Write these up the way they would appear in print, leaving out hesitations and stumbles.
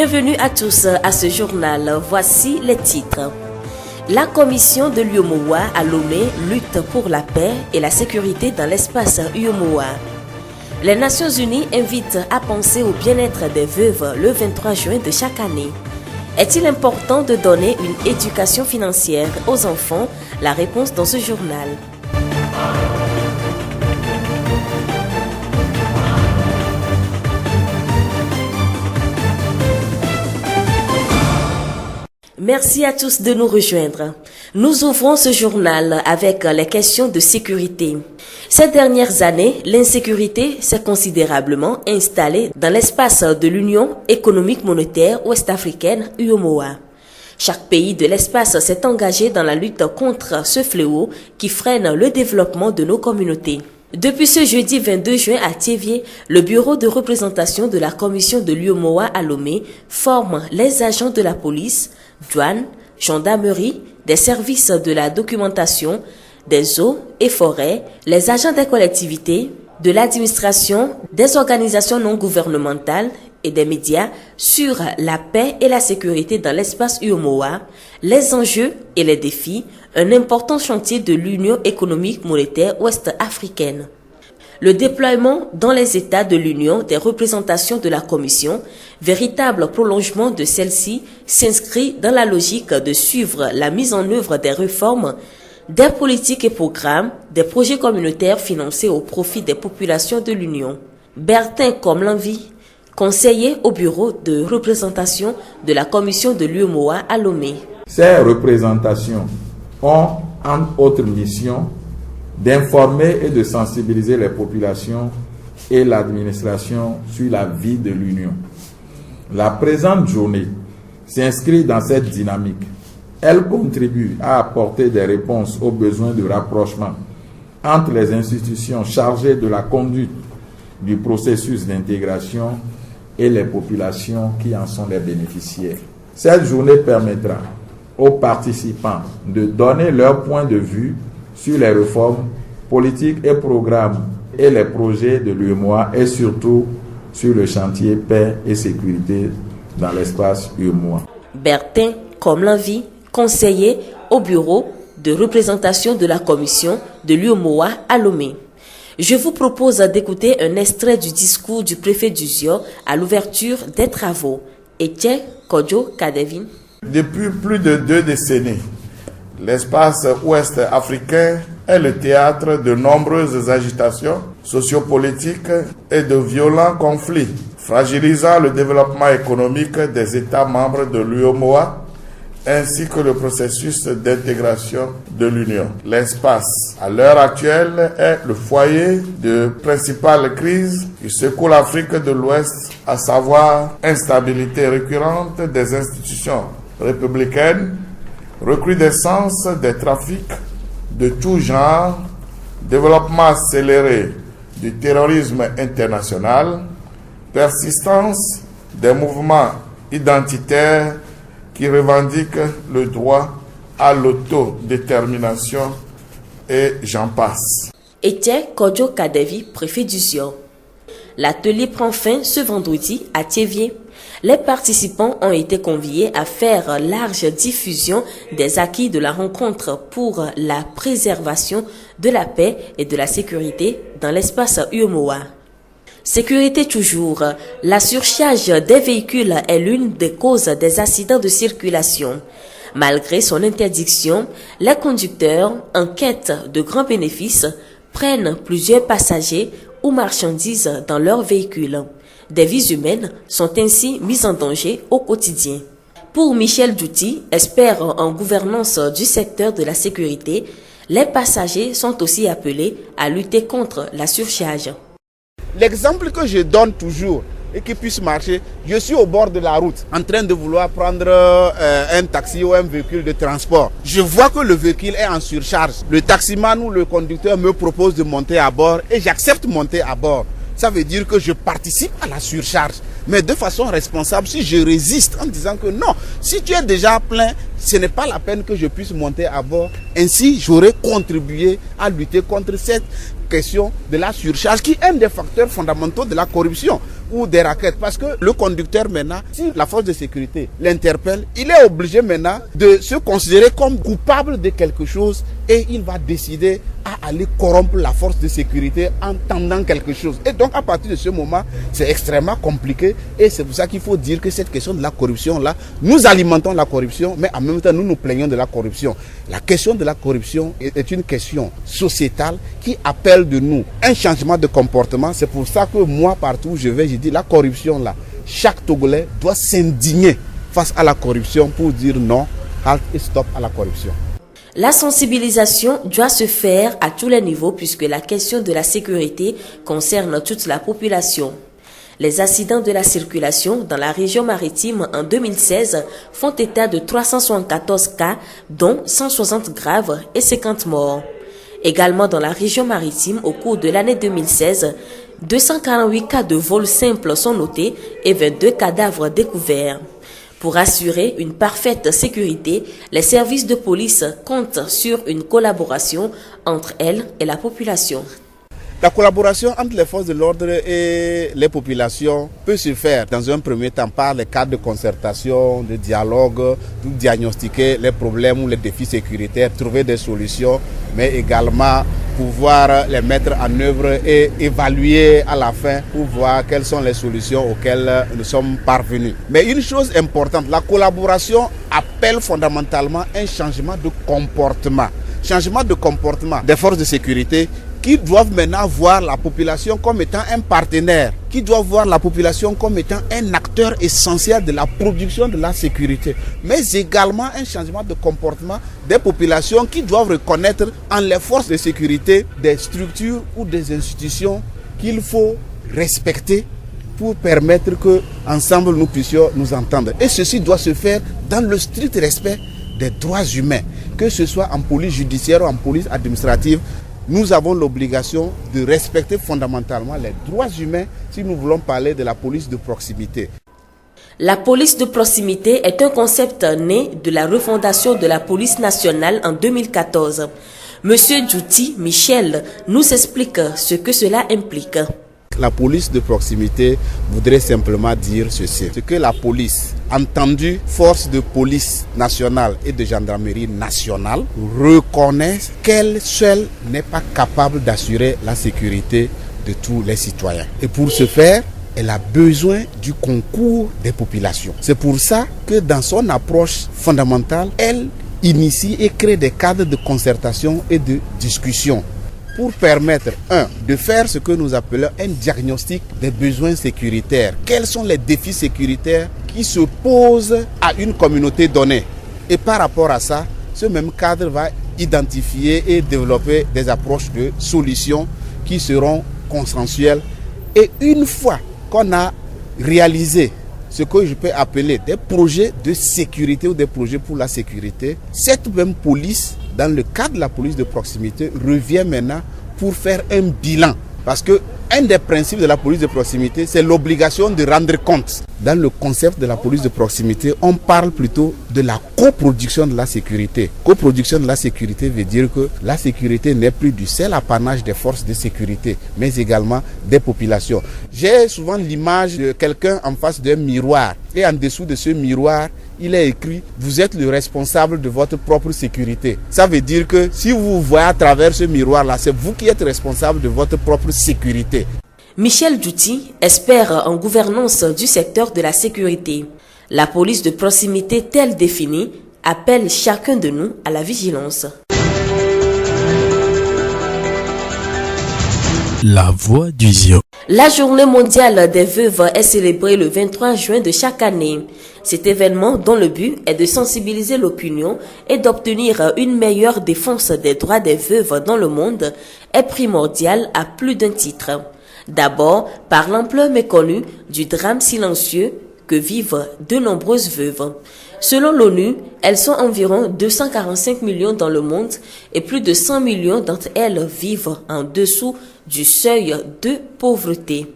Bienvenue à tous à ce journal. Voici les titres. La commission de l'UEMOA à Lomé lutte pour la paix et la sécurité dans l'espace UEMOA. Les Nations Unies invitent à penser au bien-être des veuves le 23 juin de chaque année. Est-il important de donner une éducation financière aux enfants? La réponse dans ce journal. Merci à tous de nous rejoindre. Nous ouvrons ce journal avec les questions de sécurité. Ces dernières années, l'insécurité s'est considérablement installée dans l'espace de l'Union économique monétaire ouest-africaine UEMOA. Chaque pays de l'espace s'est engagé dans la lutte contre ce fléau qui freine le développement de nos communautés. Depuis ce jeudi 22 juin à Thiévié, le bureau de représentation de la commission de l'UEMOA à Lomé forme les agents de la police, douane, gendarmerie, des services de la documentation, des eaux et forêts, les agents des collectivités, de l'administration, des organisations non gouvernementales et des médias sur la paix et la sécurité dans l'espace UEMOA, les enjeux et les défis, un important chantier de l'Union économique monétaire ouest-africaine. Le déploiement dans les États de l'Union des représentations de la Commission, véritable prolongement de celle-ci, s'inscrit dans la logique de suivre la mise en œuvre des réformes, des politiques et programmes, des projets communautaires financés au profit des populations de l'Union. Bertin Komlanvi, conseiller au bureau de représentation de la Commission de l'UEMOA à Lomé. Ces représentations ont, entre autres missions, d'informer et de sensibiliser les populations et l'administration sur la vie de l'Union. La présente journée s'inscrit dans cette dynamique. Elle contribue à apporter des réponses aux besoins de rapprochement entre les institutions chargées de la conduite du processus d'intégration et les populations qui en sont les bénéficiaires. Cette journée permettra aux participants de donner leur point de vue sur les réformes, politiques et programmes et les projets de l'UEMOA et surtout sur le chantier paix et sécurité dans l'espace UEMOA. Bertin Komlanvi, conseiller au bureau de représentation de la commission de l'UEMOA à Lomé. Je vous propose d'écouter un extrait du discours du préfet d'Uzior à l'ouverture des travaux. Etienne Kodjo Kadevi. Depuis plus de 2 décennies, l'espace ouest africain est le théâtre de nombreuses agitations sociopolitiques et de violents conflits, fragilisant le développement économique des États membres de l'UEMOA ainsi que le processus d'intégration de l'Union. L'espace, à l'heure actuelle, est le foyer de principales crises qui secouent l'Afrique de l'Ouest, à savoir instabilité récurrente des institutions républicaines, recrudescence des trafics de tout genre, développement accéléré du terrorisme international, persistance des mouvements identitaires qui revendiquent le droit à l'autodétermination et j'en passe. Etienne Kodjo Kadevi, préfet d'Uzior. L'atelier prend fin ce vendredi à Thiévié. Les participants ont été conviés à faire large diffusion des acquis de la rencontre pour la préservation de la paix et de la sécurité dans l'espace UEMOA. Sécurité toujours, la surcharge des véhicules est l'une des causes des accidents de circulation. Malgré son interdiction, les conducteurs, en quête de grands bénéfices, prennent plusieurs passagers ou marchandises dans leurs véhicules. Des vies humaines sont ainsi mises en danger au quotidien. Pour Michel Douty, expert en gouvernance du secteur de la sécurité, les passagers sont aussi appelés à lutter contre la surcharge. L'exemple que je donne toujours et qui puisse marcher, je suis au bord de la route en train de vouloir prendre un taxi ou un véhicule de transport. Je vois que le véhicule est en surcharge. Le taximan ou le conducteur me propose de monter à bord et j'accepte de monter à bord. Ça veut dire que je participe à la surcharge. Mais de façon responsable, si je résiste en disant que non, si tu es déjà plein, ce n'est pas la peine que je puisse monter à bord. Ainsi, j'aurais contribué à lutter contre cette question de la surcharge qui est un des facteurs fondamentaux de la corruption ou des raquettes. Parce que le conducteur maintenant, si la force de sécurité l'interpelle, il est obligé maintenant de se considérer comme coupable de quelque chose et il va décider à aller corrompre la force de sécurité en tendant quelque chose. Et donc à partir de ce moment, c'est extrêmement compliqué et c'est pour ça qu'il faut dire que cette question de la corruption-là, nous alimentons la corruption, mais en même temps nous nous plaignons de la corruption. La question de la corruption est une question sociétale qui appelle de nous un changement de comportement. C'est pour ça que moi, partout où je vais, je dis la corruption là, chaque Togolais doit s'indigner face à la corruption pour dire non, halt et stop à la corruption. La sensibilisation doit se faire à tous les niveaux puisque la question de la sécurité concerne toute la population. Les accidents de la circulation dans la région maritime en 2016 font état de 374 cas, dont 160 graves et 50 morts. Également dans la région maritime, au cours de l'année 2016, 248 cas de vol simple sont notés et 22 cadavres découverts. Pour assurer une parfaite sécurité, les services de police comptent sur une collaboration entre elles et la population. La collaboration entre les forces de l'ordre et les populations peut se faire dans un premier temps par les cadres de concertation, de dialogue, pour diagnostiquer les problèmes ou les défis sécuritaires, trouver des solutions, mais également pouvoir les mettre en œuvre et évaluer à la fin pour voir quelles sont les solutions auxquelles nous sommes parvenus. Mais une chose importante, la collaboration appelle fondamentalement un changement de comportement. Changement de comportement des forces de sécurité qui doivent maintenant voir la population comme étant un partenaire, qui doivent voir la population comme étant un acteur essentiel de la production de la sécurité, mais également un changement de comportement des populations qui doivent reconnaître en les forces de sécurité des structures ou des institutions qu'il faut respecter pour permettre que ensemble nous puissions nous entendre. Et ceci doit se faire dans le strict respect des droits humains, que ce soit en police judiciaire ou en police administrative. Nous avons l'obligation de respecter fondamentalement les droits humains si nous voulons parler de la police de proximité. La police de proximité est un concept né de la refondation de la police nationale en 2014. Monsieur Djouti Michel nous explique ce que cela implique. La police de proximité voudrait simplement dire ceci. C'est que la police, entendue force de police nationale et de gendarmerie nationale, reconnaît qu'elle seule n'est pas capable d'assurer la sécurité de tous les citoyens. Et pour ce faire, elle a besoin du concours des populations. C'est pour ça que dans son approche fondamentale, elle initie et crée des cadres de concertation et de discussion pour permettre, de faire ce que nous appelons un diagnostic des besoins sécuritaires. Quels sont les défis sécuritaires qui se posent à une communauté donnée? Et par rapport à ça, ce même cadre va identifier et développer des approches de solutions qui seront consensuelles. Et une fois qu'on a réalisé ce que je peux appeler des projets de sécurité ou des projets pour la sécurité, cette même police, dans le cadre de la police de proximité, revient maintenant pour faire un bilan. Parce que un des principes de la police de proximité, c'est l'obligation de rendre compte. Dans le concept de la police de proximité, on parle plutôt de la coproduction de la sécurité. Coproduction de la sécurité veut dire que la sécurité n'est plus du seul apanage des forces de sécurité, mais également des populations. J'ai souvent l'image de quelqu'un en face d'un miroir. Et en dessous de ce miroir, il est écrit « Vous êtes le responsable de votre propre sécurité ». Ça veut dire que si vous voyez à travers ce miroir-là, c'est vous qui êtes responsable de votre propre sécurité. Michel Djouti, expert en gouvernance du secteur de la sécurité. La police de proximité telle définie appelle chacun de nous à la vigilance. La voix du Zion. La journée mondiale des veuves est célébrée le 23 juin de chaque année. Cet événement, dont le but est de sensibiliser l'opinion et d'obtenir une meilleure défense des droits des veuves dans le monde, est primordial à plus d'un titre. D'abord, par l'ampleur méconnue du drame silencieux que vivent de nombreuses veuves. Selon l'ONU, elles sont environ 245 millions dans le monde et plus de 100 millions d'entre elles vivent en dessous du seuil de pauvreté.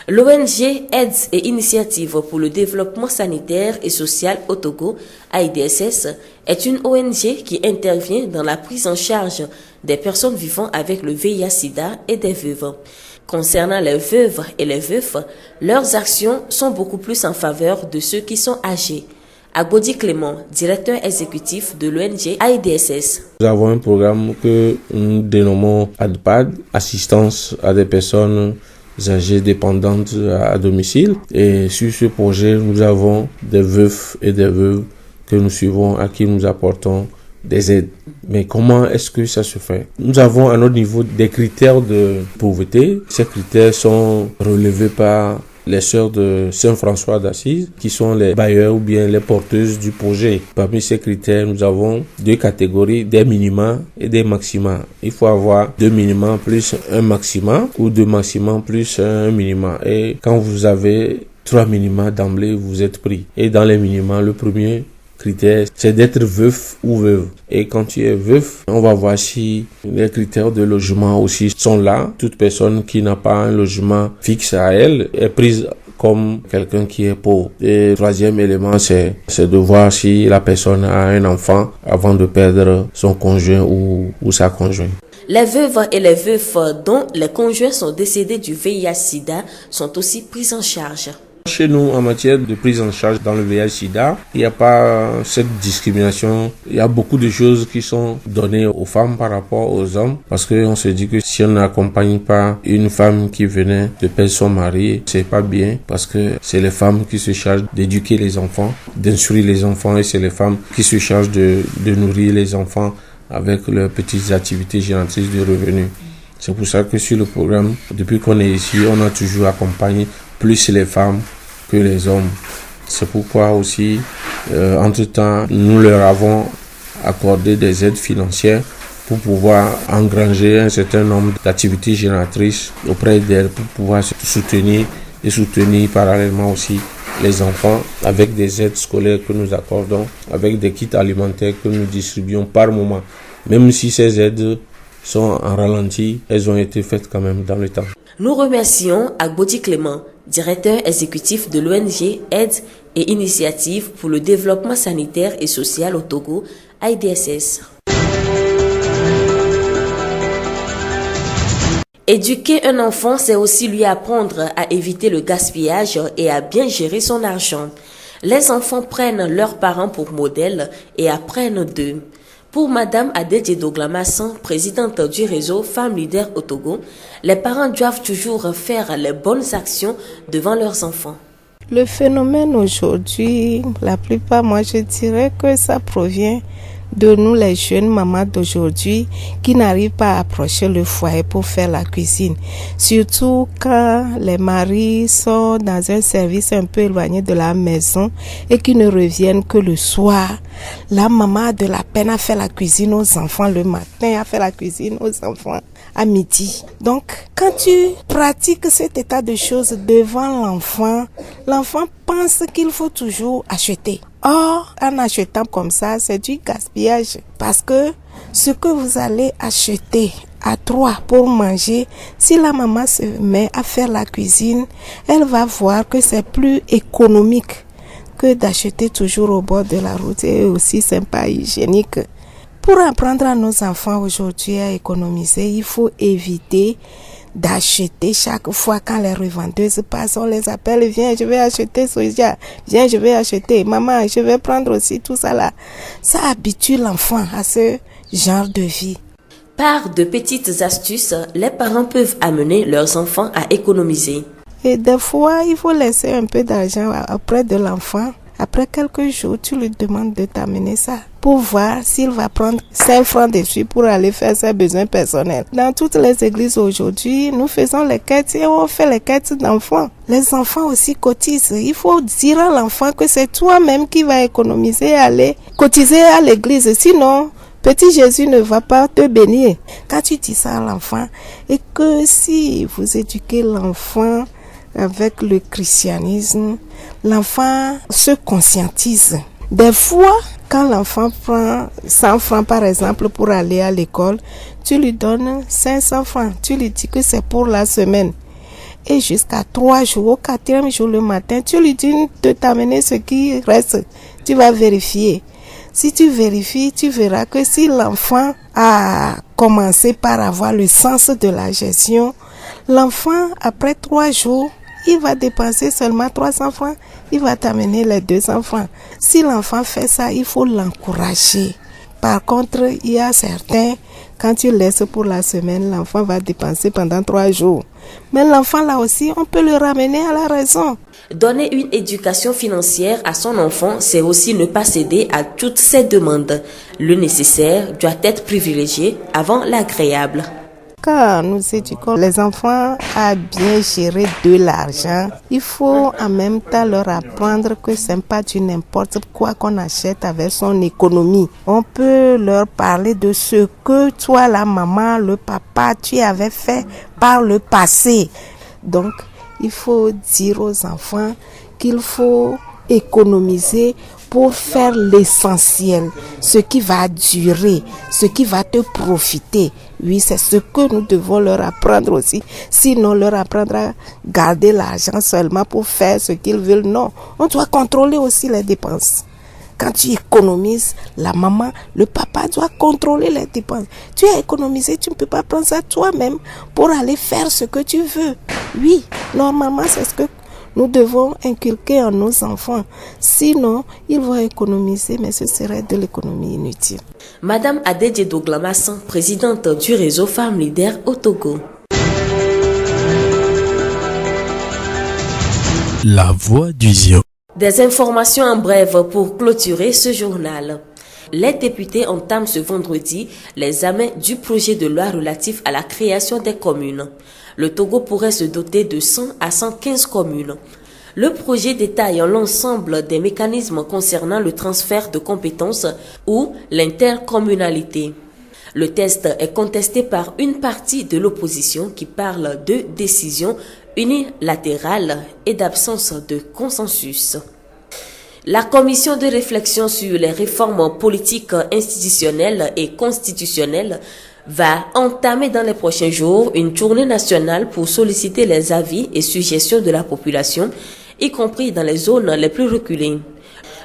L'ONG Aides et Initiatives pour le développement sanitaire et social au Togo, AIDSS, est une ONG qui intervient dans la prise en charge des personnes vivant avec le VIH/SIDA et des veuves. Concernant les veuves et les veufs, leurs actions sont beaucoup plus en faveur de ceux qui sont âgés. Agbodi Clément, directeur exécutif de l'ONG AIDSS. Nous avons un programme que nous dénommons ADPAD, assistance à des personnes âgées dépendantes à domicile. Et sur ce projet, nous avons des veufs et des veuves que nous suivons, à qui nous apportons des aides. Mais comment est-ce que ça se fait? Nous avons à notre niveau des critères de pauvreté. Ces critères sont relevés par les sœurs de Saint-François d'Assise, qui sont les bailleurs ou bien les porteuses du projet. Parmi ces critères, nous avons 2 catégories, des minima et des maxima. Il faut avoir 2 minima plus un maxima ou 2 maxima plus un minima. Et quand vous avez 3 minima d'emblée, vous êtes pris. Et dans les minima, le premier critère, c'est d'être veuf ou veuve. Et quand tu es veuf, on va voir si les critères de logement aussi sont là. Toute personne qui n'a pas un logement fixe à elle est prise comme quelqu'un qui est pauvre. Et le troisième élément, c'est de voir si la personne a un enfant avant de perdre son conjoint ou sa conjointe. Les veuves et les veufs dont les conjoints sont décédés du VIH/SIDA sont aussi prises en charge. Chez nous, en matière de prise en charge dans le VIH/SIDA, il n'y a pas cette discrimination. Il y a beaucoup de choses qui sont données aux femmes par rapport aux hommes, parce qu'on se dit que si on n'accompagne pas une femme qui venait de perdre son mari, c'est pas bien, parce que c'est les femmes qui se chargent d'éduquer les enfants, d'instruire les enfants, et c'est les femmes qui se chargent de nourrir les enfants avec leurs petites activités génératrices de revenus. C'est pour ça que sur le programme, depuis qu'on est ici, on a toujours accompagné plus les femmes que les hommes. C'est pourquoi aussi, entre-temps, nous leur avons accordé des aides financières pour pouvoir engranger un certain nombre d'activités génératrices auprès d'elles, pour pouvoir se soutenir et soutenir parallèlement aussi les enfants avec des aides scolaires que nous accordons, avec des kits alimentaires que nous distribuons par moment. Même si ces aides sont en ralenti, elles ont été faites quand même dans le temps. Nous remercions Agbodi Clément, directeur exécutif de l'ONG Aide et Initiative pour le développement sanitaire et social au Togo, AIDSS. Éduquer un enfant, c'est aussi lui apprendre à éviter le gaspillage et à bien gérer son argent. Les enfants prennent leurs parents pour modèle et apprennent d'eux. Pour Madame Adedje Doglamassan, présidente du réseau Femmes Leaders au Togo, les parents doivent toujours faire les bonnes actions devant leurs enfants. Le phénomène aujourd'hui, la plupart, moi je dirais que ça provient de nous les jeunes mamans d'aujourd'hui qui n'arrivent pas à approcher le foyer pour faire la cuisine. Surtout quand les maris sont dans un service un peu éloigné de la maison et qui ne reviennent que le soir. La maman a de la peine à faire la cuisine aux enfants le matin, à faire la cuisine aux enfants à midi. Donc, quand tu pratiques cet état de choses devant l'enfant, l'enfant pense qu'il faut toujours acheter. Or, en achetant comme ça, c'est du gaspillage. Parce que ce que vous allez acheter à 3 pour manger, si la maman se met à faire la cuisine, elle va voir que c'est plus économique que d'acheter toujours au bord de la route et aussi c'est pas hygiénique. Pour apprendre à nos enfants aujourd'hui à économiser, il faut éviter d'acheter chaque fois quand les revendeuses passent, on les appelle, viens je vais acheter soja, viens je vais acheter, maman je vais prendre aussi tout ça là. Ça habitue l'enfant à ce genre de vie. Par de petites astuces, les parents peuvent amener leurs enfants à économiser. Et des fois, il faut laisser un peu d'argent auprès de l'enfant. Après quelques jours, tu lui demandes de t'amener ça pour voir s'il va prendre 5 francs dessus pour aller faire ses besoins personnels. Dans toutes les églises aujourd'hui, nous faisons les quêtes et on fait les quêtes d'enfants. Les enfants aussi cotisent. Il faut dire à l'enfant que c'est toi-même qui vas économiser et aller cotiser à l'église. Sinon, petit Jésus ne va pas te bénir. Quand tu dis ça à l'enfant et que si vous éduquez l'enfant avec le christianisme, l'enfant se conscientise. Des fois, quand l'enfant prend 100 francs par exemple pour aller à l'école, tu lui donnes 500 francs. Tu lui dis que c'est pour la semaine. Et jusqu'à 3 jours, au 4e jour le matin, tu lui dis de t'amener ce qui reste. Tu vas vérifier. Si tu vérifies, tu verras que si l'enfant a commencé par avoir le sens de la gestion, l'enfant, après 3 jours, il va dépenser seulement 300 francs, il va t'amener les 200 francs. Si l'enfant fait ça, il faut l'encourager. Par contre, il y a certains, quand tu laisses pour la semaine, l'enfant va dépenser pendant 3 jours. Mais l'enfant là aussi, on peut le ramener à la raison. Donner une éducation financière à son enfant, c'est aussi ne pas céder à toutes ses demandes. Le nécessaire doit être privilégié avant l'agréable. Quand nous éduquons les enfants à bien gérer de l'argent, il faut en même temps leur apprendre que ce n'est pas du n'importe quoi qu'on achète avec son économie. On peut leur parler de ce que toi, la maman, le papa, tu avais fait par le passé. Donc, il faut dire aux enfants qu'il faut économiser pour faire l'essentiel, ce qui va durer, ce qui va te profiter. Oui, c'est ce que nous devons leur apprendre aussi. Sinon, leur apprendre à garder l'argent seulement pour faire ce qu'ils veulent. Non, on doit contrôler aussi les dépenses. Quand tu économises, la maman, le papa doit contrôler les dépenses. Tu as économisé, tu ne peux pas prendre ça toi-même pour aller faire ce que tu veux. Oui, normalement, c'est ce que nous devons inculquer à nos enfants. Sinon, ils vont économiser, mais ce serait de l'économie inutile. Madame Adedje Doglamassan, présidente du réseau Femmes Leaders au Togo. La voix du Zio. Des informations en bref pour clôturer ce journal. Les députés entament ce vendredi l'examen du projet de loi relatif à la création des communes. Le Togo pourrait se doter de 100 à 115 communes. Le projet détaille l'ensemble des mécanismes concernant le transfert de compétences ou l'intercommunalité. Le texte est contesté par une partie de l'opposition qui parle de décision unilatérale et d'absence de consensus. La commission de réflexion sur les réformes politiques, institutionnelles et constitutionnelles va entamer dans les prochains jours une journée nationale pour solliciter les avis et suggestions de la population, y compris dans les zones les plus reculées.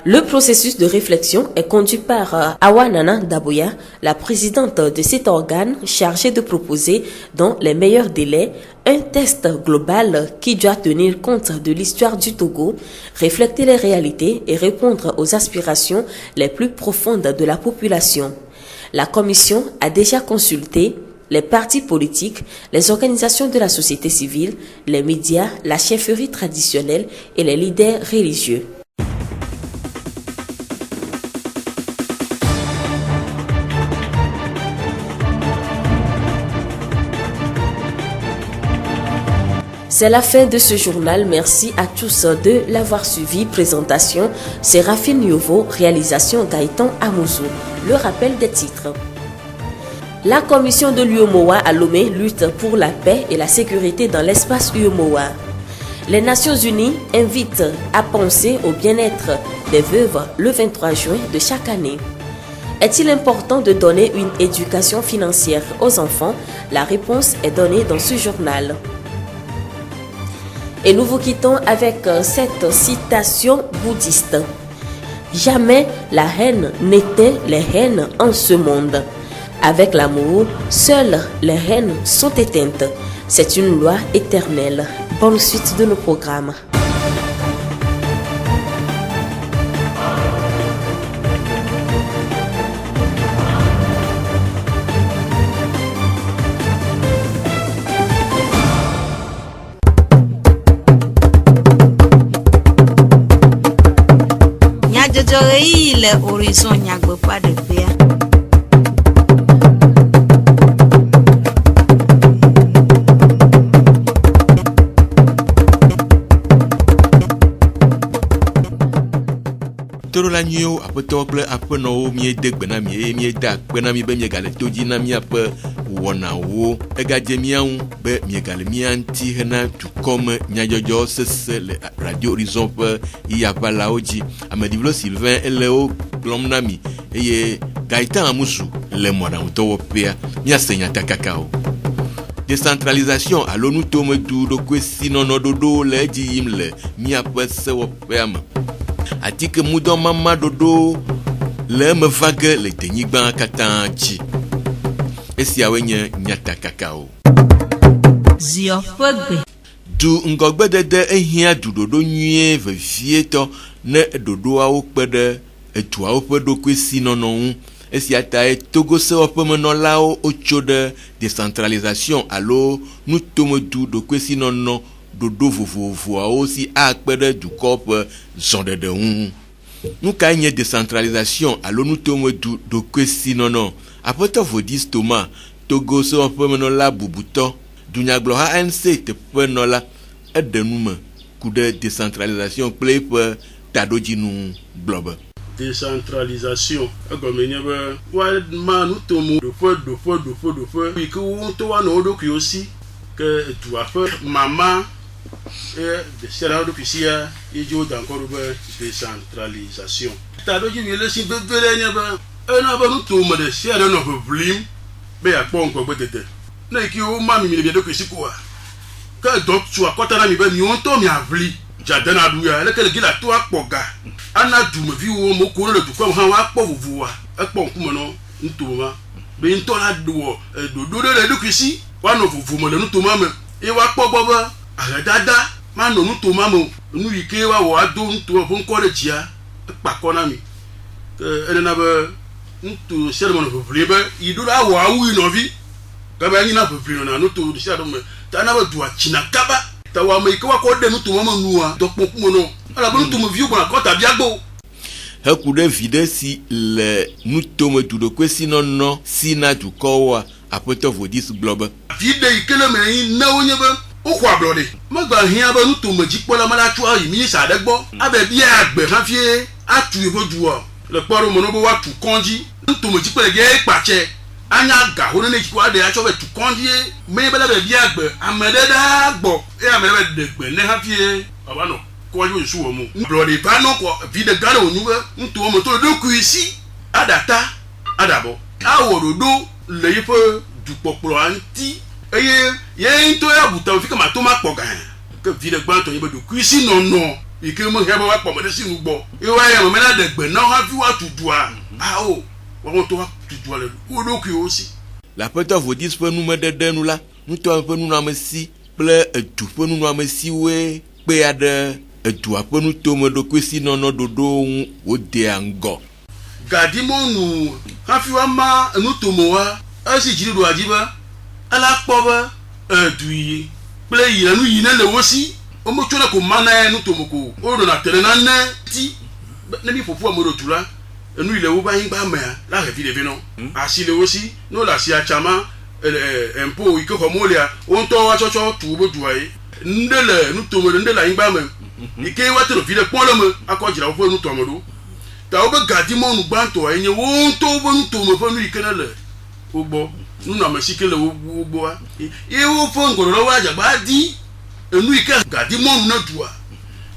Le processus de réflexion est conduit par Awanana Daboya, la présidente de cet organe chargée de proposer, dans les meilleurs délais, un texte global qui doit tenir compte de l'histoire du Togo, refléter les réalités et répondre aux aspirations les plus profondes de la population. La commission a déjà consulté les partis politiques, les organisations de la société civile, les médias, la chefferie traditionnelle et les leaders religieux. C'est la fin de ce journal. Merci à tous de l'avoir suivi. Présentation, Séraphine Yovo. Réalisation, Gaëtan Amouzou. Le rappel des titres. La commission de l'UEMOA à Lomé lutte pour la paix et la sécurité dans l'espace UEMOA. Les Nations Unies invitent à penser au bien-être des veuves le 23 juin de chaque année. Est-il important de donner une éducation financière aux enfants? La réponse est donnée dans ce journal. Et nous vous quittons avec cette citation bouddhiste. Jamais la haine n'éteint les haines en ce monde. Avec l'amour, seules les haines sont éteintes. C'est une loi éternelle. Bonne suite de nos programmes. Le horizon n'y a pas de paix. Toro la nyeo apeto kple aƒenɔwo miede gbe na mi eye mieda akpe na mi be miegale to dzi na miaƒe wɔnawo egadze miaŋu be miegale mia ŋuti hena dukɔme nyadzɔdzɔ sese le Radio Horizon ƒe yaʋalawo dzi. Ameɖivlo Sylvain ele wo gblɔm na mi eye Gaëtan Amusu le mɔɖaŋudɔwɔƒea. Miase nyatakakawo. Décentralisation alo nutometu ɖokui si nɔnɔɖoɖo le edzi yim le miaƒe sewɔƒea me. Atike mudɔ mama ɖoɖo le eme va ge le denyigba katã dzi. Esiawoe nye nyatakakawo. Ziofegbe. Du ŋgɔgbedede ehia duɖoɖo nyuie vevietɔ ne ɖoɖoawo kpe ɖe eduawo ƒe ɖokuisinɔnɔ ŋu. Esia tae Togo sewɔƒemenɔlawo wotso ɖe décentralisation alo nutomedu ɖokuisinɔnɔ ɖoɖo vovovoawo si akpe ɖe dukɔ ƒe zɔɖeɖe ŋu. Nu kae nye décentralisation alo nutomedu ɖokuisinɔnɔ? Aƒetɔ Vodis Thomas, Togo sewɔƒemenɔla bubutɔ, dunyagblɔha ANC teƒenɔla, eɖe nume ku ɖe décentralisation kple eƒe taɖodzinu gblɔ be. Décentralisation egɔme nye be woama nutomo ɖoƒe yi ke wo ŋutɔ woanɔ wo ɖokuiwo si ke dua ƒe mama de sia ɖe wo ɖokui sia ye dzi woda ŋkɔ ɖo be décentralisation. Taɖodzinu le si veve ɖe nye be ena be nutomo de sia ɖe nɔ ʋeʋlim be yeakpɔ ŋgɔgbedede. Ne yi ke woma mi le mia ɖokui si koa ke dɔ tu akɔta na mi be miwo ŋutɔ miaʋli dzadena ɖu ya leke le gi la to akpɔ ga ana dumeviwo mo ko le dukɔ me hã woakpɔ vovoa ekpɔ ŋkume nɔ nutomo ma be ŋutɔ la wɔ ɖoɖo ɖe le ɖokui si woanɔ vovo me le nutomo me eye woakpɔ gbɔ be ahedada manɔ nutomo me nu yi ke woawɔ ado nutomo ƒe ŋkɔ ɖe dzia ekpa kɔ na mi enena be nuto sia ɖe me nɔ ʋeʋli be yi ɖo la awɔ awu yi nɔvi gabe anyina ʋeʋli nɔna nuto sia ɖe me ta na be dua tsina kaba. Tawa me ke wakɔ ɖe nutomo me nua dɔkpɔ kume nɔ elabe nutomoviwo gbɔna kɔta biagbo. Heku ɖe vi ɖe si le nutomedu ɖokuisinɔnɔ si na dukɔwoa, Aƒetɔ Vodis gblɔ be. Vi ɖe yi ke le me yi ne wonye be woxɔ ablɔɖe. Megba hiã be nutomedzikpɔla me la tso ayi minista aɖe gbɔ abe bia agbe hafi atu yeƒe dua le kpɔ ɖo me no be woatu kɔndzi nutomedzikpɔla ge kpatsɛ. Anya ga ho ne ko ade acho be tu kɔndzi me be la be bia gbe ame ɖe ɖa gbɔ e ame ɖe be de gbe ne hafi aba no kɔndzi su wo mu blɔ de ba no ko vi de ga le onyu be nto mo to do kuisi adata adabo awo dodo le yiƒe dukpɔkplɔ anti eye ye nto ya buta fi kama to ma kpɔ ga ke vi de gba to ye be do kuisi nɔnɔ yi ke mo he be wa kpɔ me de si nu gbɔ e wa ye me la de gbe na hafi wa tu dua awo la Aƒetɔ Vodis ƒe numeɖeɖe nu la, nutɔ ƒe nunɔamesi kple edu ƒe nunɔamesiwoe kpea ɖe edua ƒe nutome ɖokuisinɔnɔ ɖoɖo ŋu wodea ŋgɔ. Gadimɔnu hafi woama nutomoa esi dziɖoɖoa dzi be ela kpɔ be edu yi kple yi le nu yi ne le wo si wometso ne ko mana nutomo ko woɖona te ɖe nane ti ne mi ƒoƒu ame ɖo tu la. Enu ile wo ba yingba mea la hevi de veno asi le wosi no la si achama empo ike homolia onto wa chocho tu bo duai ndele nu to mo ndele yingba me ike wa te vi de pon le me akojira wo nu to mo do ta wo be gadi mo nu gbanto enye wo onto bo nu to mo fa nu ike na le ogbo nu na me sike le ogbo a e wo fo ngoro wa jagba di enu ike gadi mo nu na dua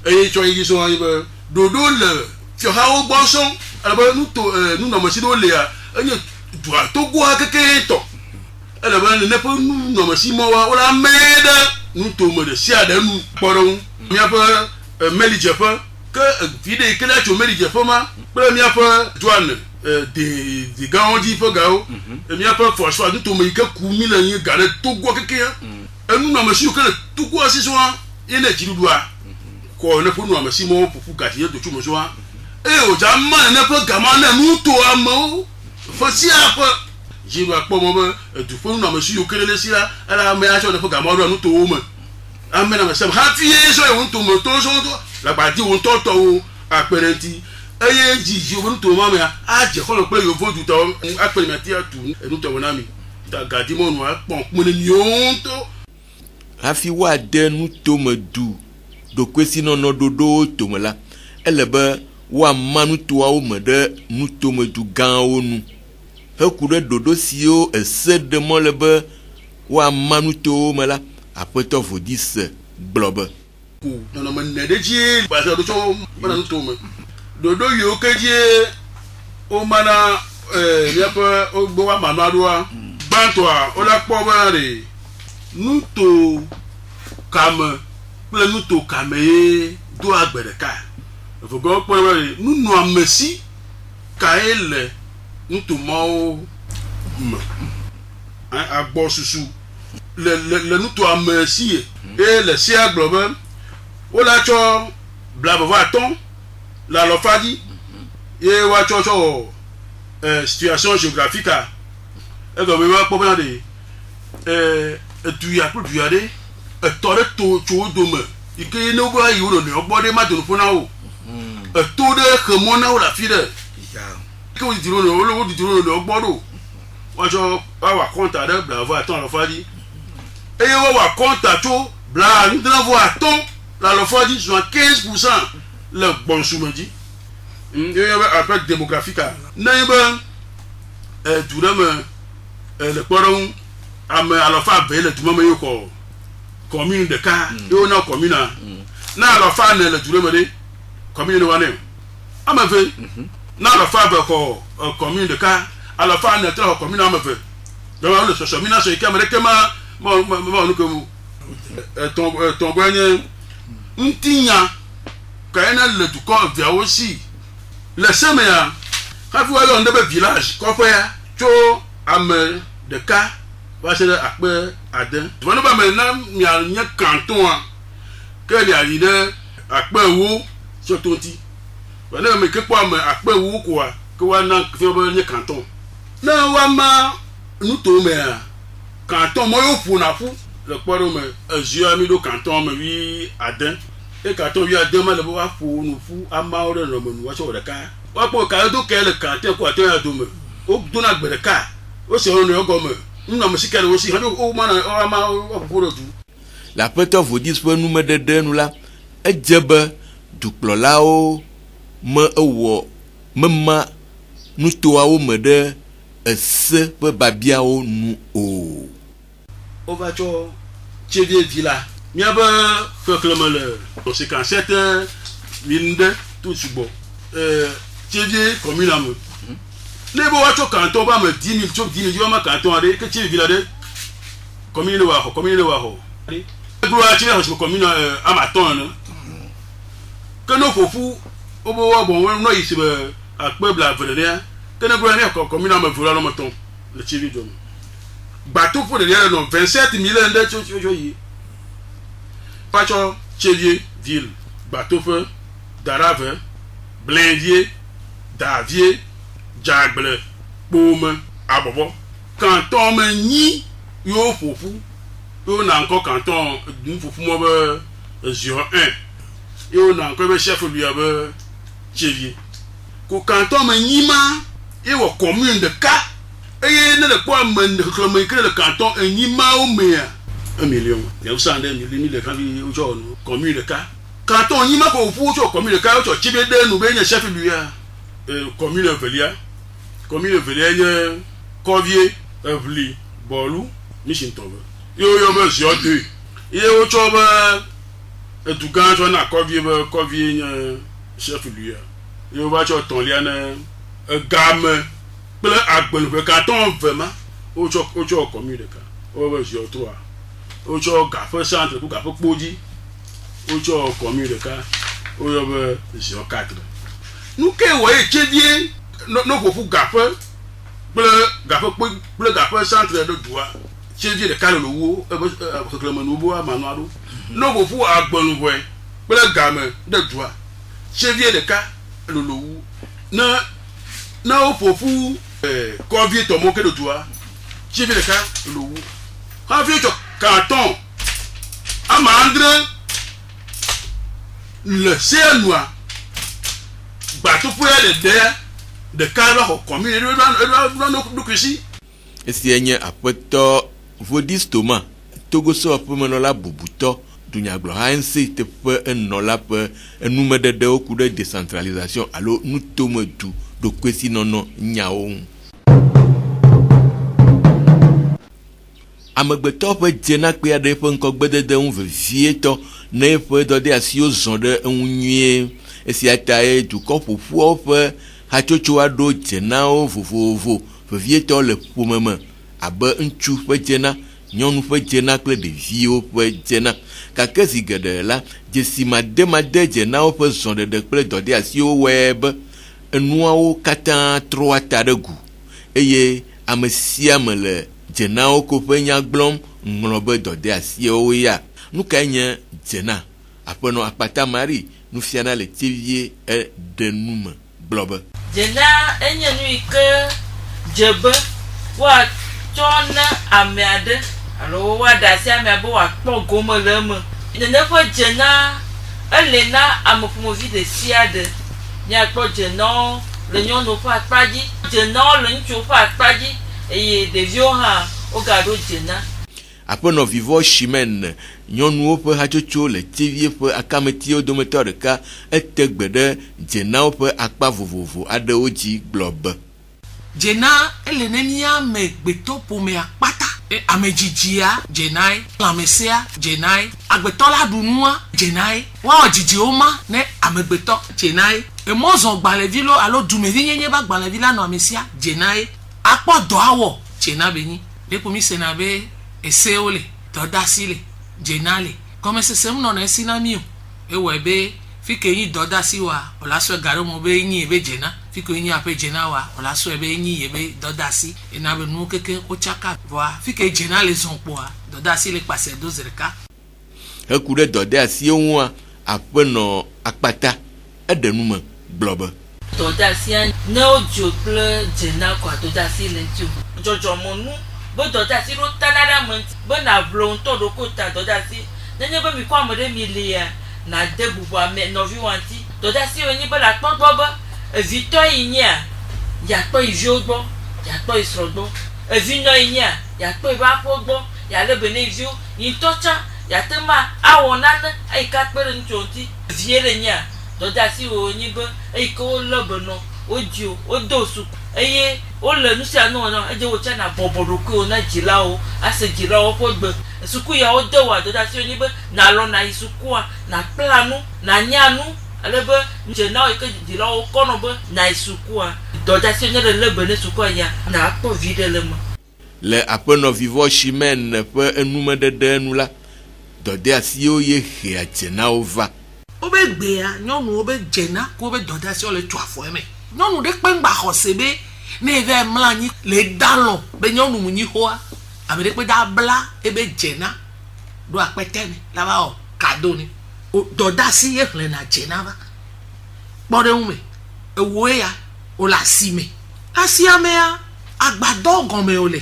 e cho yi so an be dodo le fi ha wo gbonson alaba nu na machine o le a enye dua to go akeke to alaba ne po nu na machine mo wa ola meda nu to mo de sia da nu poron mi apa meli jefa ke vide ke la to meli jefa ma pre mi apa douane de gaondi fo gao mi apa force nu to mo ke ku mi la yin gale to go akeke enu na machine ke to go asiso ene jirudua ko ne po nu na machine mo pupu gati ye to chumo so o ja ma ne po gama na nu to amo fo si apa jiru apo mo be du fo na machine o kele si la ala me a so ne po gama ro nu to o mo amena me se ha fi e so e won to mo to so to la ba di won to o aperenti eye jiji o nu to ma me a je ko lo pe yo vo du to aperimenti atu enu to wona mi ta gadi mo nu a pon mo ne mi on to afi wa de nu to mo du do kwesi no no dodo to mo la elebe wa manu toawo me ɖe nutomedu gãwo nu heku ɖe ɖoɖo siwo ese ɖe mɔ le be wa manu towo me la Aƒetɔ Vodis gblɔ be nɔnɔme ne ɖe dzi ba se ɖo tso mana nutome ɖoɖo yiwo ke dzi wo mana miaƒe wogbe wa manu aɖoa gbãtɔa wola kpɔ be ɖe nuto kame kple nuto kame ye do agbe ɖeka vogɔ kpɔ be nunɔamesi kaele nutumɔwo me agbɔ susu le nuto ame si ye eye le sia gblɔ be wola tsɔ blablabla atɔ̃ le alɔfa dzi ye woatsɔ tsɔ situation géographique a egɔme be kpɔ bena de eduya kple duya ɖe etɔ ɖe to tso wo dome yi ke ne wo ayi wo nɔnɔewo gbɔ ɖe ma do nuƒo na wo eto ɖe xe mɔ na wo le afi ɖe ke wo didi wo nɔnɔewo gbɔ ɖo woatsɔ woawɔ akɔnta ɖe blablabla atɔ̃ alɔfa dzi eye woawɔ akɔnta tso blablabla le alɔfa dzi 75% le gbɔnsume dzi eye be aspect démographique a ne ye be du ɖe me le kpɔ ɖe ŋu ame alɔfa eve le du me ye kɔ commune ɖeka ye wona commune na alɔfa ne le du ɖe me ɖe commune ne wa ne ame eve na alɔfa eve xɔ commune ɖeka alɔfa ne trɔ xɔ commune ame eve donc wole sɔsɔ mina sɔ yi ke ame ɖeke ma nu ke mu tɔngbɔ nye ŋutinya ka ye ne le dukɔ eveawo si le semea hafi woayɔ nu ɖe be village kɔƒea tso ame ɖeka va se ɖe akpe ade vɔne be ame na mianye canton ke miayi ɖe akpe ewo tso to ŋuti vɔne ame ke kpɔ ame akpe ewo koa ke woana fi be nye canton ne woama nuto mea canton mɔ yewo ƒona ƒu le kpɔ ɖo me ezia mi ɖo canton me wi ade e canton wi ade ma le be woaƒo nu ƒu amawo ɖe nɔme nu woatsɔ wɔ ɖeka woakpɔ ka do ke le canton ko ate ya dome wo dona gbe ɖeka wo se wo nɔewo gɔme nunɔme si ke le wo si hafi wo mana ama woaƒoƒo ɖe du. Le aƒetɔ vodis ƒe numeɖeɖe nu la edze be dukplɔlawo mema nutoawo me ɖe ese ƒe babiawo nu o. Wova tsɔ tsevi la miabe xexlẽme le 57 tout sugbɔ tsevi commune me ne be woatsɔ canton be ame 10 000 tso 10 000 yɔma canton aɖe ke tsevi la ɖe commune ne wa xɔ eglo atsi ɖe xɔsime commune ame atɔ̃ ene ke ne ƒoƒu wobe woabɔ nɔ yi si be akpe blaeve nenea ke ne gblɔ ne commune ame eve la nɔ metɔ̃ le tsevi dome bateau pour le dire non 27 000 de tso yi pas tso tsevi ville bateau feu darave blindier davie jagble pome abobo canton me nyi yo fofu yo na encore canton du fofu mo be 01 yo na encore be chef lui be tsevi ko canton me nyi ma e wo commune de ka eye ne le kpɔ ame xexlẽme ke le canton enyimawo mea 1 million ne le kavi wotsɔ commune ɖeka canton enyima ko ƒu wotsɔ commune ɖeka wotsɔ tsi ɖe nu be nye chef luia commune evelia nye kɔvie evli bɔlu misintɔve ye woyɔ be ziɔ 2 ye wotsɔ be edu gã tsɔ na kɔvie be kɔvie nye chef luia ye wova tsɔ tɔlia ne egame kple agbenuƒe canton vema wotsɔ commune ɖeka wobe ziɔ 3 wotsɔ gaƒe centre ku gaƒe kpodzi wotsɔ commune ɖeka woyɔ be ziɔ 4 nu ke wɔ ye tsevie no ƒoƒu gaƒe kple gaƒe centre ɖe dua tsevie ɖeka le lowo ebe xexlẽme nu bo amanɔ aɖo no ƒoƒu agbenuƒe kple game ɖe dua tsevie ɖeka le lowo ne wo ƒoƒu kɔvie tɔmɔ ke ɖe dua tsevi ɖeka lowo hafi tsɔ canton ama andre le senua gbatoƒea ɖeka la xɔ commune eɖo ɖokui si. Esia nye aƒetɔ Vodis Thomas Togoso ƒemenɔla bubutɔ dunyagblɔha NC teƒe enɔla ƒe enumeɖeɖewo ku ɖe décentralisation alo nutomedu ɖokuesinɔnɔ nyawo ŋu. Amegbetɔ ƒe dzenakpe aɖe ƒe ŋkɔgbedede ŋu vevietɔ ne eƒe dɔde asiwo zɔ ɖe eŋu nyuie. Esia ta ye dukɔ ƒoƒuawo ƒe hatsotso aɖewo dzenawo vovovo vevietɔ le ƒome me abe ŋutsu ƒe dzena, nyɔnu ƒe dzena kple ɖeviwo ƒe dzena. Gake zi geɖe la, dzesi mademade dzenawo ƒe zɔɖeɖe kple dɔde asiwo wɔe be enuawo katã trɔa ta ɖe gu eye ame sia ame le dzenawo ko ƒe nya gblɔm ŋlɔ be dɔde asiawo ya nu kae nye dzena aƒenɔ akpata mari nufiana le tivie ɖe nu me gblɔ be dzena enye nu yi ke dze be woatsɔ na ame aɖe alo woaɖe asi ame abe woakpɔ gome le eme. Nene ƒe dzena ele na ame ƒomevi ɖe sia ɖe. Miakpɔ dzenawo le nyɔnuwo ƒe akpa dzi, dzenawo le ŋutsuwo ƒe akpa dzi eye ɖeviwo hã wogaɖo dzena. Aƒenɔ vivɔ Shimen nyɔnuwo ƒe hatsotso le tivie ƒe akametiwo dometɔ ɖeka ete gbe ɖe dzenawo ƒe akpa vovovo aɖewo dzi gblɔ be dzena ele ne mía amegbetɔ ƒomea kpata amedzizia dzenae, lãmesea dzenae, agbetɔ la ɖu nua dzenae, woawɔ dzidziwo ma ne amegbetɔ dzenae, emɔzɔgbalẽvi lo alo dumevi nyenye ba gbalẽvi la nɔ amesia dzenae, akpɔ dɔ awɔ dzena be nyi ɖeko mi sena be esewo le dɔdasi le dzena le gɔmesesem nɔ na esi na mi o ewɔe be fike nyi dɔdasi wa wòla sɔe ga ɖe mo be nyi ebe dzena fike nyi aƒe dzena wa wòla sɔe be nyi ebe dɔdasi ena be nuwo keke wotsaka voa fike dzena le zɔn kpoa dɔdasi le kpase do zi ɖeka. Heku ɖe dɔde asiwo ŋua aƒenɔ akpata eɖe nu me gblɔ be dɔdasia ne wodzo kple dzena koa dɔdasi le ŋuti o dzɔdzɔmɔnu be dɔdasi ɖo tana ɖe ame ŋuti be naʋlo ŋutɔ ɖoko ta dɔdasi nenye be mi kɔ ame ɖe mi lia na de bubu ame nɔviwo ŋuti dɔdasi wo nyi be la kpɔ gbɔ be evitɔ yi nyia yakpɔ yi viwo gbɔ yakpɔ yi srɔ̃ gbɔ evinɔ yi nyia yakpɔ yi be aƒe gbɔ yalé be ne viwo yi ŋutɔ tsã yate ma awɔ nane eyi ka kpe ɖe ŋutsu ŋuti vie le nyia dɔdasi wo nyi be eyi ke wolé be nɔ wodzi o wodo suku eye wole nu sia nu wɔna edze wotsã na bɔbɔ ɖokuiwo na dzilawo ase dzilawo ƒe gbe suku ya wode wa dɔdasi wo nyi be nalɔ na yi sukua na kpla nu na nya nu ale be dzenawo yi ke dzilawo kɔnɔ be na yi sukua dɔdasi wo nye ɖe lé be ne sukua ya na akpɔ vi ɖe le me. Le aƒenɔ vivɔ Shimen ƒe enumeɖeɖe nu la dɔde asiwo ye hea dzenawo va. Wobe gbea nyɔnuwo be dzena ko be dɔdasiwo le tu afɔ eme nyɔnu ɖe kpe ŋgba xɔse be ne eve mla anyi le dalɔ be nyɔnu mu nyi hoa ame ɖe kpe da bla ebe dzena ɖo akpete ne la va wɔ kado ne dɔdasi ye xlẽna dzena va kpɔ ɖe ŋu me ewoe ya wole asi me asia mea agbadɔ gɔme wole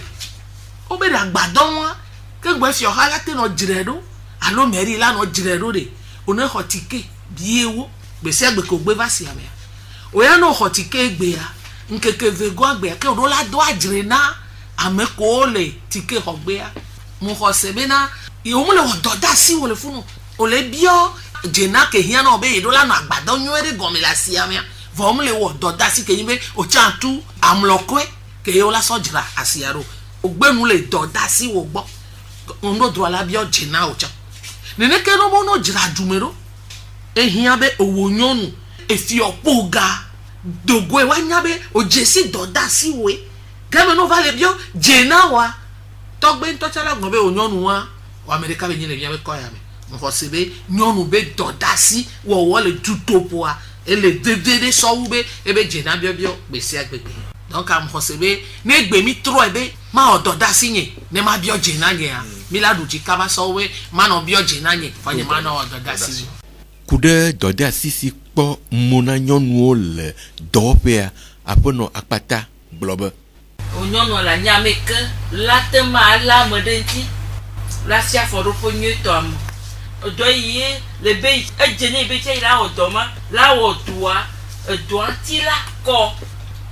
wobe ɖe agbadɔ ŋua ke gbe fiɔxa la te nɔ dzre ɖo alo mɛri la nɔ dzre ɖo ɖe wone xɔ tike biewo gbesia gbe ko gbe va si amea oya no xɔ tike gbea nkeke vego agbea ke ɖo la do adzre na ame ko le tike xɔ gbea mo xɔ se be na yewo le wɔ dɔdasi wo le funu o le biɔ dzena ke hia na be yeɖo la nɔ agbadɔ nyuie ɖe gɔme le asi amea vɔ le wɔ dɔdasi ke nyi be o tsa tu amlɔkoe ke yewo la sɔ dzra asia ɖo o gbenu le dɔdasi wo gbɔ ŋdo drɔ la biɔ dzena o tsa neneke no mo no dzra dume ɖo ehia be owo nyɔnu efiɔkpo ga dogoe wa nya be o dzesi dɔdasi woe game no va le biɔ dzena wa tɔgbe ŋutɔ la gbɔ be o nyɔnu wa o ame ɖeka be nye le bia be kɔ ya me mo xɔ se be nyɔnu be dɔdasi wɔwɔ le dutoƒoa ele dede ɖe sɔwu be ebe dzena biɔbiɔ gbesia gbegbe donc am xɔ se be ne gbe mi trɔe be ma wɔ dɔdasi nye ne ma biɔ dzena nyea mi la ɖu dzi kaba sɔwu be ma nɔ biɔ dzena nye fanye ma nɔ wɔ dɔdasi. Ku ɖe dɔde asi si kpɔ mo na nyɔnuwo le dɔwɔƒea aƒenɔ akpata gblɔ be o nyɔnu le nyame ke la te ma la ame ɖe ŋuti la si afɔɖoƒe nyuietɔ ame edɔ yi le be edze ne be tse yi la wɔ dɔ ma la wɔ dua edua ti la kɔ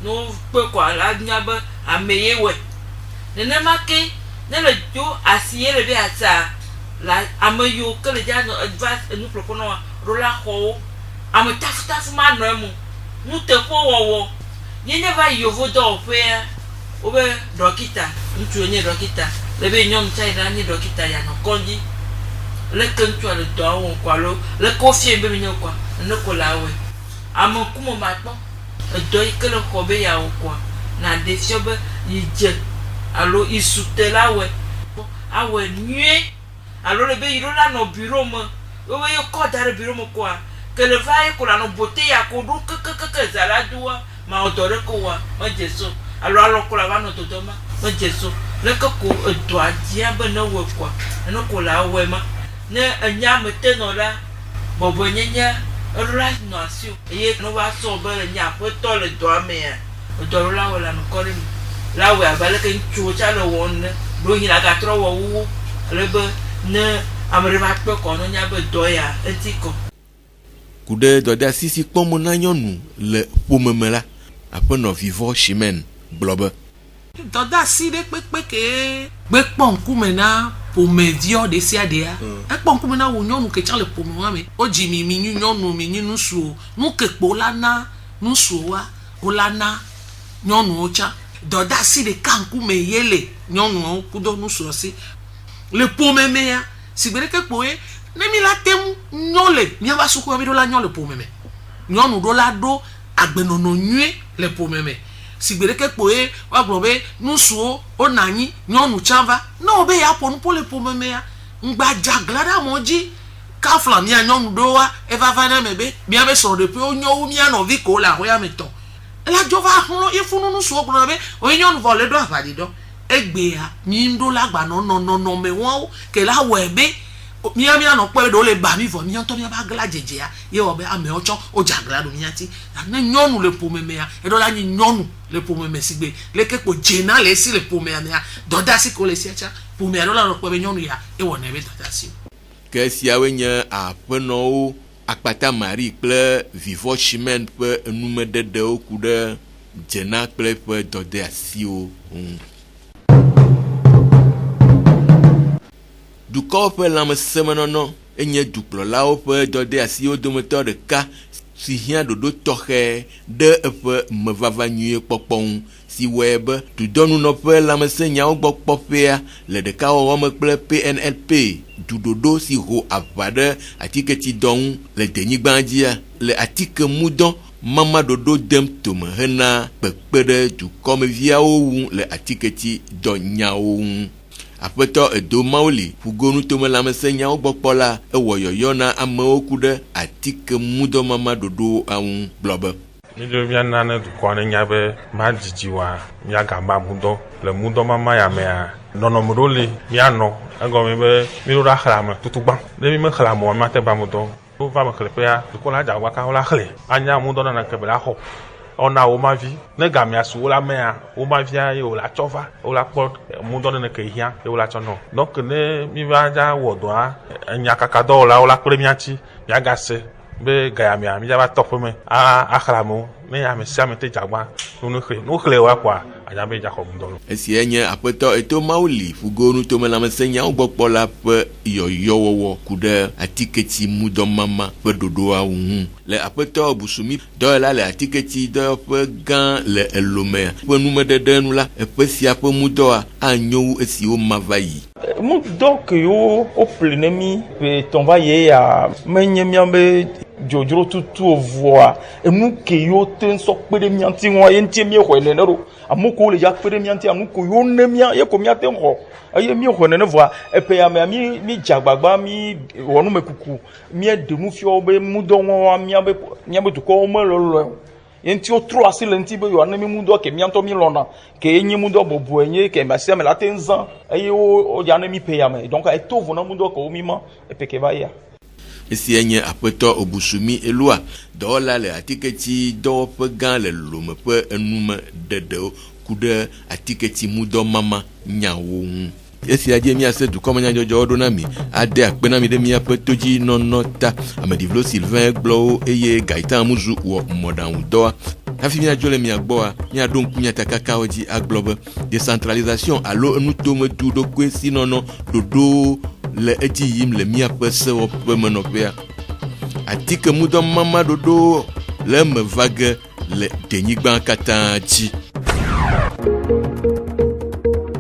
no kpe kɔ la nya be ame ye wɔ nenema ke ne le dzo asi ye le be asa la ame yiwo ke le dza va nuƒleƒe na wa ɖo la xɔwo ame tafu ma nɔ emu nuteƒe wɔwɔ nye ne va yovo dɔwɔƒea wobe dɔkita ŋutsuwo nye dɔkita le be nyɔnu tsa yi la nye dɔkita ya nɔ kɔdzi leke ŋutsua le dɔa wɔm kɔ alo leke wofie be mi nye kɔa ne ko la wɔe ame kume ma kpɔ edɔ yi ke le xɔ be ya wɔ kɔa na ɖe fia be yi dze alo yi sute la wɔe awɔe nyuie alo le be yi ɖo la nɔ biro me wobe ye kɔ da ɖe biro me kɔa ke le va ye ko la nɔ bote ya ko ɖo kekekeke za la doa ma odo re ko wa ma jesu alo ko la va no toto ma jesu le ko edo adia be no we kwa no ko la we ma ne anya me te no la bobo nyenya right no asio ye no wa so be nya ko to le do ame odo la wala no ko ri la we abale ke chu cha lo won do yin aga tro wo wu le be ne amre va pe ko no nya be do ya etiko kude do da sisi pomo na nyonu le pomeme la apeno vivant chemin blobe do da si de pe ke gbe ponku me na pome dio de si adea e ponku me na wo nyonu ke cha le pome wa me o ji mi nyonu mi nyinu su nu ke po la na nu su wa o la na nyonu ocha do da si de kanku me yele nyonu kudo nu su si le pome me ya si gbere ke po e ne mi la tem nyole mi aba suku mi do la nyole pome me nyonu do la do agbenono nue le pome me si gbere ke po e wa gbo be nu su o nanyi nyonu chava no be ya ponu po le pome me ya ngba jaglada moji kafla mi anyonu do wa e va va na me be mi aba so de pe o nyo mi ano vi ko la ho ya me to la jova hon ifunu nu su o gbo be o nyonu vole do afadi do egbe ya mi ndo la gba no me won ke la wo ebe mi no pe do le ba mi vo mi to mi ba gla jeje ya ye obe ame ocho o jagla do mi ati na nyonu le pomeme ya e do la ni nyonu le pomeme sigbe le ke po jena le si le pomeme ya do da si ko le si acha pomeme do la ro pe nyonu ya e wo na be do da si ke si awenya apeno akpata mari ple vivant chemin pe nume de o kude jena ple pe do de asio du corps pe la semenono enye dukplɔlawo ƒe dɔde asiwo dometɔ ɖeka si hiã ɖoɖo tɔxɛ ɖe eƒe mevava nyuie kpɔkpɔ ŋu si wɔe be dudɔnunɔƒe lãmesẽnyawo gbɔ kpɔƒea le ɖekawɔwɔ me kple PNLP duɖoɖo si ho aʋa ɖe atiketsidɔ ŋu le denyigba dzia le atike mudɔ mamaɖoɖo dem tome hena kpekpe ɖe dukɔmeviawo ŋu le atiketsidɔ nyawo ŋu. Aƒetɔ edo mauli fugonu tome lãmesẽnyawo gbɔkpɔ la ewɔ yɔyɔ na amewo ku ɖe atike mudɔmama ɖoɖo aŋu gblɔ be míɖo míana ne dukɔ ne nya be madzidzi wa míagaba mudɔ le mudɔmama ya mea nɔnɔme ɖewo li míanɔ egɔme be míɖo ɖa xlẽ ame tutugbã ne mi mexlẽ amewo mate ba mudɔ wova me xleƒea dukɔ la dzagba ka wola xlẽ anya mudɔ naneke be la xɔ ona wo mavi ne gamia su wola mea wo mavia ye wola tsɔ va wola kpɔ mudɔ ne ke hiã ye wola tsɔ nɔ donc ne mi va dza wɔ dɔa enyakaka dɔwɔla wola kple miati miagase be gayamia mi va tɔƒe me axlẽ amewo ne ame sia ame te dzagba nu xlẽ wa kɔa anya be dzaxɔ mudɔ lo. Esia nye aƒetɔ eto mauli fugonu tome lãmesẽnyawo gbɔkpɔ la ƒe yɔyɔwɔwɔ ku ɖe atiketsi mudɔmama ƒe ɖoɖoawo ŋu. Le aƒetɔ busumi dɔwɔla le atiketsi dɔwɔƒe gã le elomea ƒe numeɖeɖe nu la eƒe sia ƒe mudɔa anyo wu esiwo ma va yi. Mudɔ kewo woƒle ne mi be tɔn va ye ya menye miabe dzodzro tutu ovua enu kewo te nsɔ kpe ɖe mia ŋuti ŋua ye ŋuti miexɔe nene ɖo amewo le ya kpe ɖe mia ŋuti anu kewo ne mia ye ko miate xɔ eye miexɔe nene vɔa eƒe ya mea mi dze agbagba mi wɔ nume kuku mieɖe nu fiɔ be mudɔwɔwa miabe dukɔwo melɔlɔe ye ŋuti wotrɔ asi le ŋuti be yewoane mi mudɔ ke mia ŋutɔ mi lɔna ke enye mudɔ bɔbɔe nye ke masia me la te zã eye wo ya ne mi ƒe ya me donc eto vo na mudɔ ke wo mi ma eƒe ke va ya. Esia nye aƒetɔ obusumi elua dɔwɔla le atiketsi dɔwɔƒe gã le lome ƒe enume ɖeɖewo ku ɖe atiketsi mudɔmama nyawo ŋu. Esia dze miase dukɔmenyadzɔdzɔwo ɖo na mi ade akpe na mi ɖe miaƒe todzinɔnɔ ta Amedivlo Sylvain gblɔwo eye Gaëtan Muzu wɔ mɔɖaŋudɔa. Hafi miadzo le mia gbɔa miaɖo ŋku miatakakawo dzi agblɔ be décentralisation alo enutomedu ɖokui sinɔnɔ ɖoɖo le edzi yim le miaƒe sewɔƒe menɔƒea. Atike mudɔmama ɖoɖo le eme va ge le denyigba katã dzi.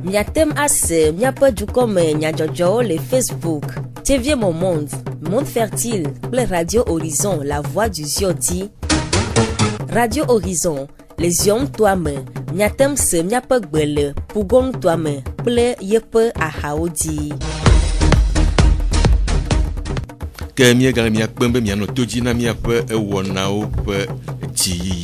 Miatem ase miaƒe dukɔme nyadzɔdzɔwo le Facebook TV Mon Monde, Monde Fertile kple Radio Horizon, La Voix du Ziodi. Radio Horizon, les zion toame, miatem se miaƒe gbe le Pugon toame kple yeƒe ahawo dzi. Ke miegale miakpem be mianɔ to dzi na miaƒe ewɔnawo ƒe dziyiyi